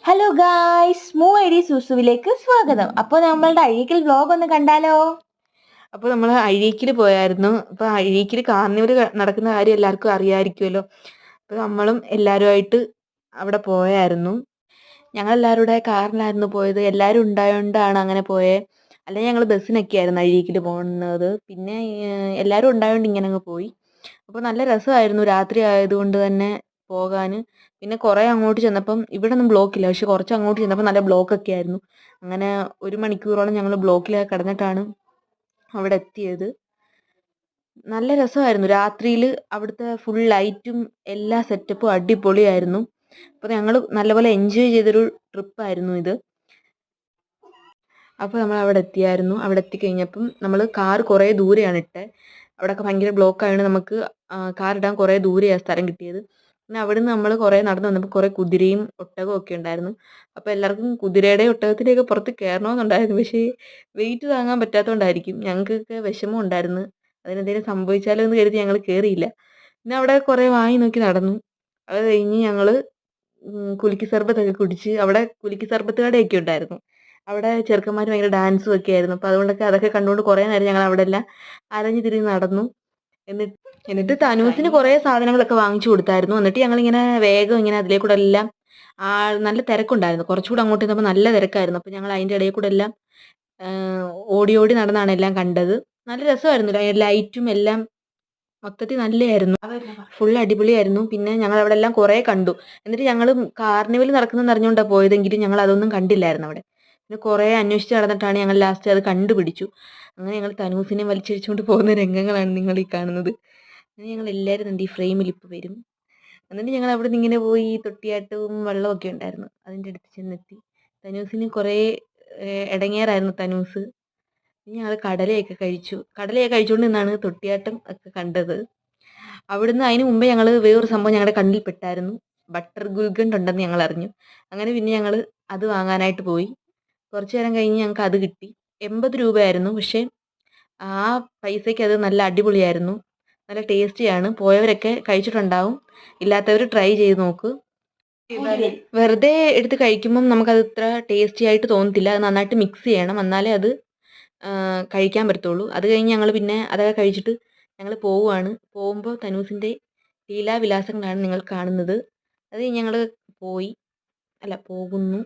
Hello guys, മൂ ID സുസുവിലേക്ക് സ്വാഗതം. അപ്പോൾ നമ്മളുടെ അഴീക്കൽ വ്ലോഗ് ഒന്ന് കണ്ടാലോ? അപ്പോൾ നമ്മൾ അഴീക്കിൽ പോയായിരുന്നു. അപ്പോൾ അഴീക്കിൽ കാർണിവൽ നടക്കുന്ന കാര്യം എല്ലാവർക്കും അറിയാമായിരിക്കുമല്ലോ. അപ്പോൾ നമ്മളും എല്ലാവരുമായിട്ട് അവിടെ പോയായിരുന്നു. ഞങ്ങളെല്ലാവരും കൂടെ കാറിലായിരുന്നു പോയത്. എല്ലാവരും ഉണ്ടായതുകൊണ്ടാണ് അങ്ങനെ പോയത്. അല്ലെങ്കിൽ ഞങ്ങൾ ബസ്സിനൊക്കെ ആയിരുന്നു അഴീക്കിൽ പോകുന്നത്. പിന്നെ എല്ലാവരും ഉണ്ടായതുകൊണ്ട് ഇങ്ങനെ അങ്ങ് പോയി. അപ്പോൾ നല്ല രസമായിരുന്നു രാത്രി ആയതുകൊണ്ട് തന്നെ പോകാൻ. പിന്നെ കുറേ അങ്ങോട്ട് ചെന്നപ്പം ഇവിടെ ഒന്നും ബ്ലോക്കില്ല, പക്ഷെ കുറച്ച് അങ്ങോട്ട് ചെന്നപ്പോൾ നല്ല ബ്ലോക്കൊക്കെ ആയിരുന്നു. അങ്ങനെ 1 മണിക്കൂറോളം ഞങ്ങൾ ബ്ലോക്കിലൊക്കെ കിടന്നിട്ടാണ് അവിടെ എത്തിയത്. നല്ല രസമായിരുന്നു രാത്രിയിൽ. അവിടുത്തെ ഫുൾ ലൈറ്റും എല്ലാ സെറ്റപ്പും അടിപൊളിയായിരുന്നു. അപ്പോൾ ഞങ്ങൾ നല്ലപോലെ എൻജോയ് ചെയ്തൊരു ട്രിപ്പായിരുന്നു ഇത്. അപ്പോൾ നമ്മൾ അവിടെ എത്തിയായിരുന്നു. അവിടെ എത്തിക്കഴിഞ്ഞപ്പം നമ്മൾ കാർ കുറേ ദൂരെയാണ് ഇട്ടത്. അവിടെയൊക്കെ ഭയങ്കര ബ്ലോക്ക് ആയതുകൊണ്ട് നമുക്ക് കാർ ഇടാൻ കുറേ ദൂരെയാണ് സ്ഥലം കിട്ടിയത്. പിന്നെ അവിടുന്ന് നമ്മൾ കുറേ നടന്ന് വന്നപ്പോൾ കുറേ കുതിരയും ഒട്ടകവും ഒക്കെ ഉണ്ടായിരുന്നു. അപ്പോൾ എല്ലാവർക്കും കുതിരയുടെയും ഒട്ടകത്തിൻ്റെയൊക്കെ പുറത്ത് കയറണമെന്നുണ്ടായിരുന്നു. പക്ഷേ വെയിറ്റ് താങ്ങാൻ പറ്റാത്തതുകൊണ്ടായിരിക്കും ഞങ്ങൾക്കൊക്കെ വിഷമം ഉണ്ടായിരുന്നു. അതിനെന്തെങ്കിലും സംഭവിച്ചാലോ എന്ന് കരുതി ഞങ്ങൾ കയറിയില്ല. പിന്നെ അവിടെ കുറേ വാങ്ങി നോക്കി നടന്നു. അത് കഴിഞ്ഞ് ഞങ്ങൾ കുലുക്കി സർബത്തൊക്കെ കുടിച്ച്. അവിടെ കുലുക്കി സർബത്ത് കടയൊക്കെ ഉണ്ടായിരുന്നു. അവിടെ ചെറുക്കന്മാർ ഭയങ്കര ഡാൻസും ഒക്കെ ആയിരുന്നു. അപ്പോൾ അതുകൊണ്ടൊക്കെ അതൊക്കെ കണ്ടുകൊണ്ട് കുറേ നേരം ഞങ്ങൾ അവിടെ എല്ലാം അലഞ്ഞു തിരിഞ്ഞ് നടന്നു. എന്നിട്ട് തനൂസിന് കുറേ സാധനങ്ങളൊക്കെ വാങ്ങിച്ചു കൊടുത്തായിരുന്നു. എന്നിട്ട് ഞങ്ങളിങ്ങനെ വേഗം ഇങ്ങനെ അതിലേക്കൂടെ എല്ലാം നല്ല തിരക്കുണ്ടായിരുന്നു. കുറച്ചുകൂടെ അങ്ങോട്ട് ചെന്നപ്പോൾ നല്ല തിരക്കായിരുന്നു. അപ്പോൾ ഞങ്ങൾ അതിൻ്റെ ഇടയിൽ കൂടെ എല്ലാം ഓടി ഓടി നടന്നാണ് എല്ലാം കണ്ടത്. നല്ല രസമായിരുന്നു. ലൈറ്റും എല്ലാം മൊത്തത്തിൽ നല്ലതായിരുന്നു. ഫുൾ അടിപൊളിയായിരുന്നു. പിന്നെ ഞങ്ങൾ അവിടെ എല്ലാം കുറേ കണ്ടു. എന്നിട്ട് ഞങ്ങൾ കാർണിവൽ നടക്കുന്നതെന്ന് അറിഞ്ഞുകൊണ്ടാണ് പോയതെങ്കിലും ഞങ്ങൾ അതൊന്നും കണ്ടില്ലായിരുന്നു അവിടെ. പിന്നെ കുറേ അന്വേഷിച്ച് നടന്നിട്ടാണ് ഞങ്ങൾ ലാസ്റ്റ് അത് കണ്ടുപിടിച്ചു. അങ്ങനെ ഞങ്ങൾ തനൂസിനെ വലിച്ചിഴിച്ചുകൊണ്ട് പോകുന്ന രംഗങ്ങളാണ് നിങ്ങൾ ഈ കാണുന്നത്. അങ്ങനെ ഞങ്ങൾ എല്ലാവരും ഈ ഫ്രെയിമിൽ ഇപ്പോൾ വരും. എന്നിട്ട് ഞങ്ങൾ അവിടെ നിന്ന് ഇങ്ങനെ പോയി തൊട്ടിയാട്ടവും വെള്ളമൊക്കെ ഉണ്ടായിരുന്നു. അതിൻ്റെ അടുത്ത് ചെന്നെത്തി. തനൂസിന് കുറേ ഇടങ്ങേറായിരുന്നു തനൂസ്. ഞങ്ങൾ കടലയൊക്കെ കഴിച്ചു. കടലയൊക്കെ കഴിച്ചുകൊണ്ട് നിന്നാണ് തൊട്ടിയാട്ടം ഒക്കെ കണ്ടത്. അവിടുന്ന് അതിന് മുമ്പേ ഞങ്ങൾ വേറൊരു സംഭവം ഞങ്ങളുടെ കണ്ണിൽ പെട്ടായിരുന്നു. ബട്ടർ ഗുൽഗണ്ട് ഉണ്ടെന്ന് ഞങ്ങൾ അറിഞ്ഞു. അങ്ങനെ പിന്നെ ഞങ്ങൾ അത് വാങ്ങാനായിട്ട് പോയി. കുറച്ച് നേരം കഴിഞ്ഞ് ഞങ്ങൾക്ക് അത് കിട്ടി. 80 രൂപയായിരുന്നു. പക്ഷേ ആ പൈസയ്ക്ക് അത് നല്ല അടിപൊളിയായിരുന്നു. നല്ല ടേസ്റ്റിയാണ്. പോയവരൊക്കെ കഴിച്ചിട്ടുണ്ടാവും. ഇല്ലാത്തവർ ട്രൈ ചെയ്ത് നോക്ക്. വെറുതെ എടുത്ത് കഴിക്കുമ്പം നമുക്കത് ഇത്ര ടേസ്റ്റി ആയിട്ട് തോന്നത്തില്ല. അത് നന്നായിട്ട് മിക്സ് ചെയ്യണം, എന്നാലേ അത് കഴിക്കാൻ പറ്റത്തുള്ളൂ. അത് കഴിഞ്ഞ് ഞങ്ങൾ പിന്നെ അതൊക്കെ കഴിച്ചിട്ട് ഞങ്ങൾ പോവുകയാണ്. പോകുമ്പോൾ തനൂസിൻ്റെ ലീലാവിലാസങ്ങളാണ് നിങ്ങൾ കാണുന്നത്. അത് കഴിഞ്ഞ് ഞങ്ങൾ പോകുന്നു.